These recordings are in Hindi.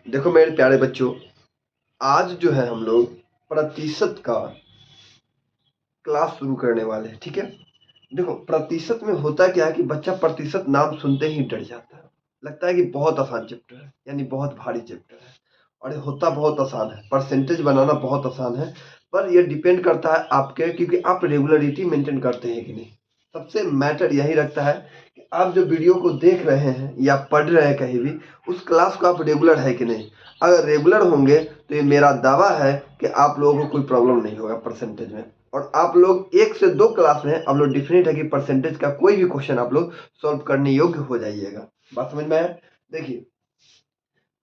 देखो मेरे प्यारे बच्चों, आज जो है हम लोग प्रतिशत का क्लास शुरू करने वाले हैं। ठीक है, देखो प्रतिशत में होता क्या है कि बच्चा प्रतिशत नाम सुनते ही डर जाता है, लगता है कि बहुत आसान चैप्टर है, यानी बहुत भारी चैप्टर है। और ये होता बहुत आसान है, परसेंटेज बनाना बहुत आसान है। पर ये डिपेंड करता है आपके, क्योंकि आप रेगुलरिटी मेंटेन करते हैं कि नहीं। सबसे मैटर यही रखता है कि आप जो वीडियो को देख रहे हैं या पढ़ रहे हैं कहीं भी, उस क्लास को आप रेगुलर है कि नहीं। अगर रेगुलर होंगे तो ये मेरा दावा है कि आप लोगों को कोई प्रॉब्लम नहीं होगा परसेंटेज में। और आप लोग 1 से 2 क्लास में आप लोग डेफिनेट है कि परसेंटेज का कोई भी क्वेश्चन आप लोग सॉल्व करने योग्य हो जाइएगा। बात समझ में आया? देखिए,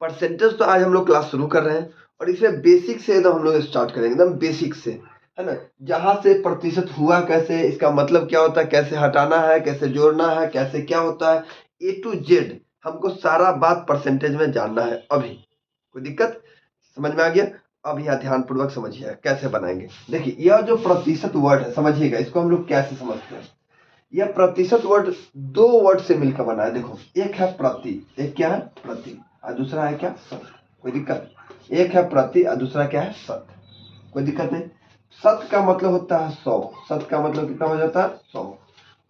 परसेंटेज तो आज हम लोग क्लास शुरू कर रहे हैं और इसमें बेसिक से एकदम हम लोग स्टार्ट करेंगे, एकदम बेसिक से, है ना। जहां से प्रतिशत हुआ कैसे, इसका मतलब क्या होता है, कैसे हटाना है, कैसे जोड़ना है, कैसे क्या होता है, ए टू जेड हमको सारा बात परसेंटेज में जानना है। अभी कोई दिक्कत समझ में आ गया? अब यह ध्यान पूर्वक समझिए कैसे बनाएंगे। देखिए, यह जो प्रतिशत वर्ड है, समझिएगा इसको हम लोग कैसे समझते हैं। यह प्रतिशत वर्ड 2 वर्ड से मिलकर बना है। देखो, एक है प्रति, एक क्या है प्रति, और दूसरा है क्या शत। कोई दिक्कत? एक है प्रति और दूसरा क्या है शत। कोई दिक्कत नहीं। शत का मतलब होता है 100, शत का मतलब कितना हो जाता है 100।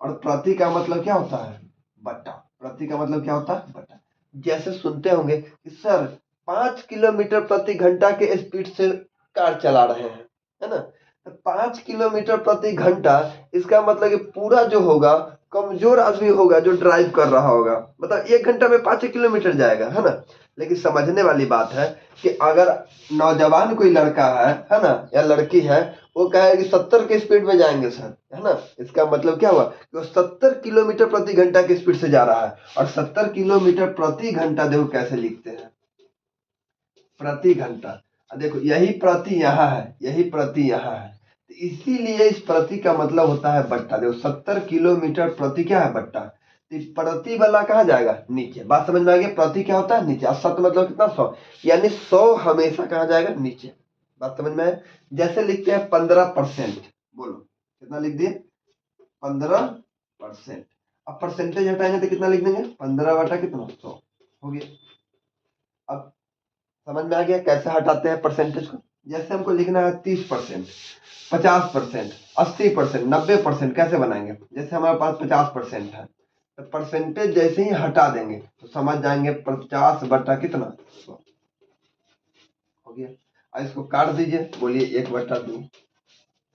और प्रति का मतलब क्या होता है बट्टा। प्रति का मतलब क्या होता है बट्टा। जैसे सुनते होंगे कि सर 5 किलोमीटर प्रति घंटा के स्पीड से कार चला रहे हैं, है ना। 5 किलोमीटर प्रति घंटा, इसका मतलब कि पूरा जो होगा कमजोर आदमी होगा जो ड्राइव कर रहा होगा, मतलब 1 घंटा में 5 किलोमीटर जाएगा, है ना। लेकिन समझने वाली बात है कि अगर नौजवान कोई लड़का है ना, या लड़की है, वो कहे कि 70 के स्पीड में जाएंगे सर, है ना। इसका मतलब क्या हुआ कि वो 70 किलोमीटर प्रति घंटा की स्पीड से जा रहा है। और 70 किलोमीटर प्रति घंटा देखो कैसे लिखते हैं, प्रति घंटा। देखो यही प्रति यहाँ है, यही प्रति यहाँ है, तो इसीलिए इस प्रति का मतलब होता है बट्टा। देखो 70 किलोमीटर प्रति क्या है बट्टा, तो प्रति वाला कहाँ जाएगा नीचे। बात समझ में आ गया? प्रति क्या होता है नीचे, और शत मतलब कितना 100, यानी 100 हमेशा कहाँ जाएगा नीचे। बात समझ में आया? जैसे लिखते हैं 15%, बोलो कितना लिख दिए 15%। अब परसेंटेज हटाएंगे तो कितना लिख देंगे 15 बटा कितना 100 हो गया। अब समझ में आ गया कैसे हटाते हैं परसेंटेज को। जैसे हमको लिखना है 30%, 50%, 80%, 90%, कैसे बनाएंगे। जैसे हमारे पास 50% है, तो परसेंटेज जैसे ही हटा देंगे तो समझ जाएंगे 50 बटा कितना 100 हो गया। और इसको काट दीजिए, बोलिए 1/2।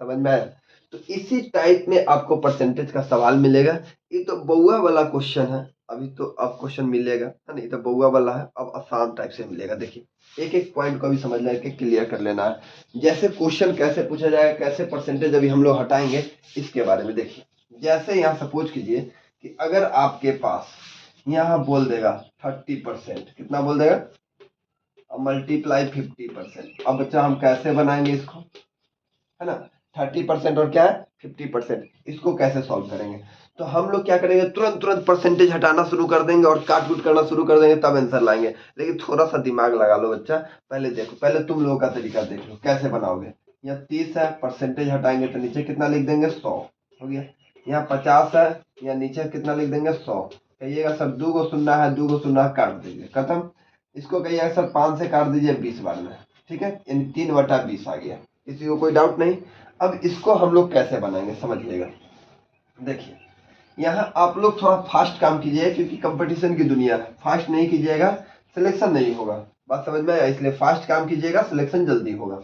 समझ में आया? तो इसी टाइप में आपको परसेंटेज का सवाल मिलेगा। ये तो बउआ वाला क्वेश्चन है, अभी तो अब क्वेश्चन मिलेगा, है नहीं, तो बउआ वाला है, अब आसान टाइप से मिलेगा। देखिए एक एक पॉइंट को भी समझ लेके क्लियर कर लेना है। जैसे क्वेश्चन कैसे पूछा जाएगा, कैसे परसेंटेज अभी हम लोग हटाएंगे, इसके बारे में देखिए। जैसे यहाँ सपोज कीजिए कि अगर आपके पास यहाँ बोल देगा 30%, कितना बोल देगा, मल्टीप्लाई 50%। अब बच्चा हम कैसे बनाएंगे इसको, है ना। 30% और क्या है 50%, इसको कैसे सॉल्व करेंगे। तो हम लोग क्या करेंगे, तुरंत तुरंत परसेंटेज हटाना शुरू कर देंगे और काट कूट करना शुरू कर देंगे, तब आंसर लाएंगे। लेकिन थोड़ा सा दिमाग लगा लो बच्चा, पहले देखो, पहले तुम लोगों का तरीका देख लो कैसे बनाओगे। यहाँ 30 है, परसेंटेज हटाएंगे तो नीचे कितना लिख देंगे 100 हो गया। यहाँ 50 है, यहाँ नीचे कितना लिख देंगे 100। कहिएगा सर 2 को सुनना है, 2 को सुनना है, काट दीजिए खत्म। इसको कहिएगा सर 5 से काट दीजिए 20 बार में, ठीक है, यानी 3/20 आ गया। किसी को कोई डाउट नहीं। अब इसको हम लोग कैसे बनाएंगे समझिएगा। देखिए यहाँ आप लोग थोड़ा फास्ट काम कीजिए, क्योंकि कंपटीशन की दुनिया है, फास्ट नहीं कीजिएगा सिलेक्शन नहीं होगा। बात समझ में आया? इसलिए फास्ट काम कीजिएगा, सिलेक्शन जल्दी होगा।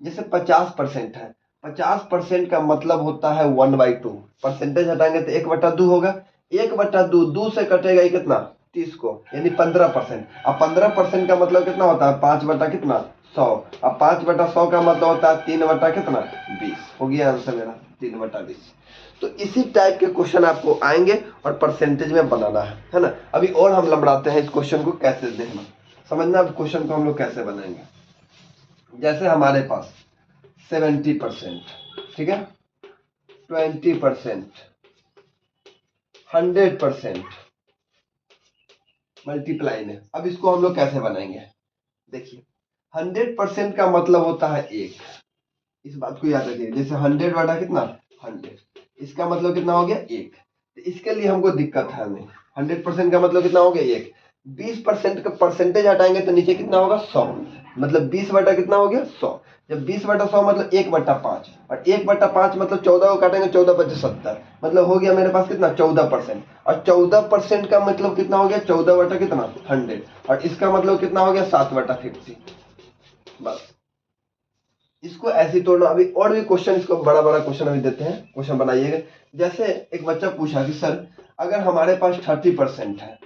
जैसे 50% है, 50% का मतलब होता है 1/2। परसेंटेज हटाएंगे तो 1/2 होगा। 1/2, 2 से कटेगा ये कितना 30 को, यानी 15%। अब 15% का मतलब कितना होता है 5 बटा कितना 100। अब 5/100 का मतलब होता है 3 बटा कितना 20 हो गया आंसर मेरा 3/20। तो इसी टाइप के क्वेश्चन आपको आएंगे और परसेंटेज में बनाना है ना। अभी और हम लंबड़ाते हैं इस क्वेश्चन को, कैसे देखना समझना। अब क्वेश्चन को हम लोग कैसे बनाएंगे। जैसे हमारे पास 70%, ठीक है, 20%, 100% मल्टीप्लाई में। अब इसको हम लोग कैसे बनाएंगे। देखिए 100% का मतलब होता है 1, इस बात को याद रखिए। जैसे 100 बटा कितना 100, इसका मतलब कितना हो गया 1। तो इसके लिए हमको दिक्कत है नहीं। 100% का मतलब कितना हो गया 1। 20% का परसेंटेज हटाएंगे तो नीचे कितना होगा 100, मतलब 20 बटा कितना हो गया 100। जब 20 बटा 100 मतलब 1/5, और 1/5 मतलब 14 को काटेंगे 14 × 5 = 70, मतलब हो गया मेरे पास कितना 14%। और 14% का मतलब कितना हो गया 14 बटा कितना 100, और इसका मतलब कितना हो गया 7/50। बस इसको ऐसे तोड़ना। अभी और भी क्वेश्चन, इसको बड़ा बड़ा क्वेश्चन अभी देते हैं, क्वेश्चन बनाइएगा। जैसे एक बच्चा पूछा कि सर अगर हमारे पास 30% है,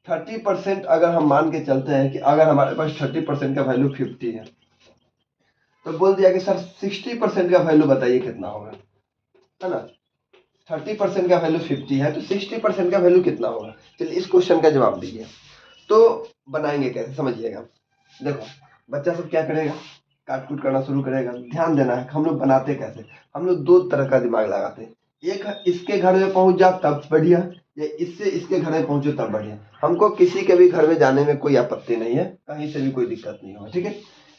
30% अगर हम मान के चलते हैं कि अगर हमारे पास 30% का वैल्यू 50 है, तो बोल दिया कि सर 60% का वैल्यू बताइए कितना होगा, है ना। 30% का वैल्यू 50 है तो 60% का वैल्यू कितना होगा। चलिए इस क्वेश्चन का जवाब दीजिए। तो बनाएंगे कैसे समझिएगा। देखो बच्चा सब क्या करेगा, काट कूट करना शुरू करेगा। ध्यान देना है हम लोग बनाते कैसे, हम लोग दो तरह का दिमाग लगाते हैं। एक इसके घर में पहुंच जा तब बढ़िया, या इससे इसके घर में पहुंचो तब बढ़िया। हमको किसी के भी घर में जाने में कोई आपत्ति नहीं है, कहीं से भी कोई दिक्कत नहीं हो, ठीक है।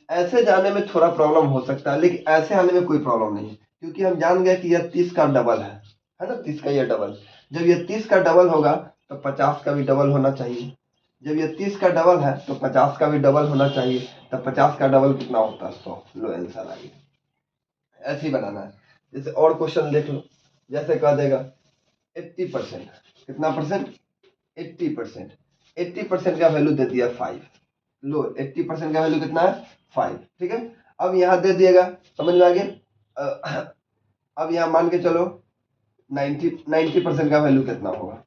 ऐसे जाने में थोड़ा प्रॉब्लम हो सकता है, लेकिन ऐसे आने में कोई प्रॉब्लम नहीं है, क्योंकि हम जान गए कि यह 30 का डबल है ना, 30 का यह डबल। जब यह 30 का डबल होगा तो 50 का भी डबल होना चाहिए। जब ये 30 का डबल है तो 50 का भी डबल होना चाहिए। तब 50 का डबल कितना होता है 100। लो आंसर आ गया। ऐसे ही बनाना है। जैसे और क्वेश्चन देख लो, जैसे कह देगा 80%, कितना परसेंट 80%, 80% का वैल्यू दे दिया 5। लो 80% का वैल्यू कितना है 5, ठीक है। अब यहाँ दे दिएगा, समझ में आ गया। अब यहाँ मान के चलो 90% का वैल्यू कितना होगा।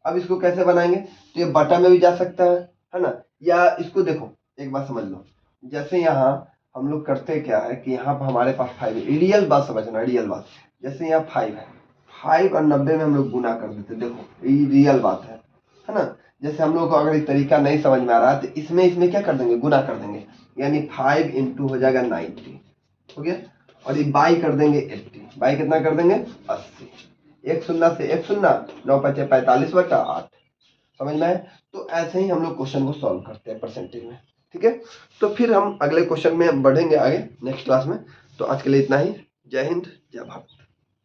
अब इसको कैसे बनाएंगे, तो ये बटा में भी जा सकता है ना। या इसको देखो एक बात समझ लो, जैसे यहाँ हम लोग करते क्या है कि यहाँ पर हमारे पास 5 है, रियल बात समझना, रियल बात। जैसे यहाँ 5 है, 5 और 90 में हम लोग गुना कर देते, देखो ये रियल बात है ना। जैसे हम लोग को अगर एक तरीका नहीं समझ में आ रहा है तो इसमें क्या कर देंगे, गुना कर देंगे, यानी 5 × हो जाएगा 90, हो गया। और ये बाई कर देंगे 80, बाई कितना कर देंगे 80, एक शून्य से एक शून्य, 9 × 5 = 45/8। समझ में आए। तो ऐसे ही हम लोग क्वेश्चन को सॉल्व करते हैं परसेंटेज में, ठीक है। तो फिर हम अगले क्वेश्चन में बढ़ेंगे आगे नेक्स्ट क्लास में। तो आज के लिए इतना ही। जय हिंद, जय भारत।